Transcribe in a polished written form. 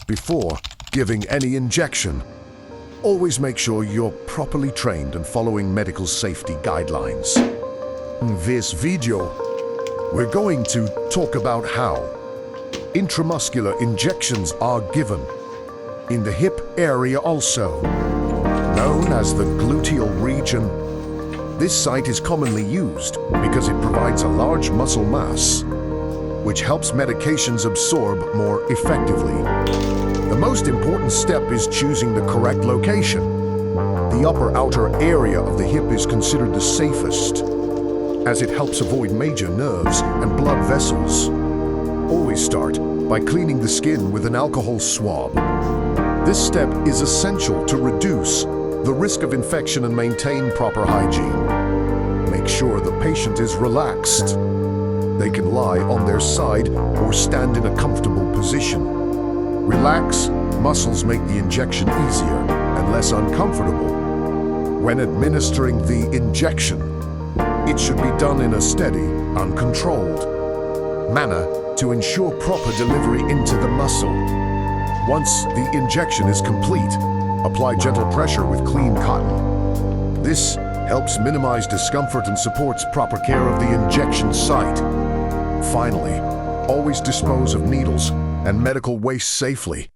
before giving any injection. Always make sure you're properly trained and following medical safety guidelines. In this video, we're going to talk about how intramuscular injections are given in the hip area, also known as the gluteal region. This site is commonly used because it provides a large muscle mass, which helps medications absorb more effectively. The most important step is choosing the correct location. The upper outer area of the hip is considered the safest, as it helps avoid major nerves and blood vessels. Always start by cleaning the skin with an alcohol swab. This step is essential to reduce the risk of infection and maintain proper hygiene. Make sure the patient is relaxed. They can lie on their side or stand in a comfortable position. Relax, muscles make the injection easier and less uncomfortable. When administering the injection, it should be done in a steady, uncontrolled manner to ensure proper delivery into the muscle. Once the injection is complete, apply gentle pressure with clean cotton. This helps minimize discomfort and supports proper care of the injection site. Finally, always dispose of needles and medical waste safely.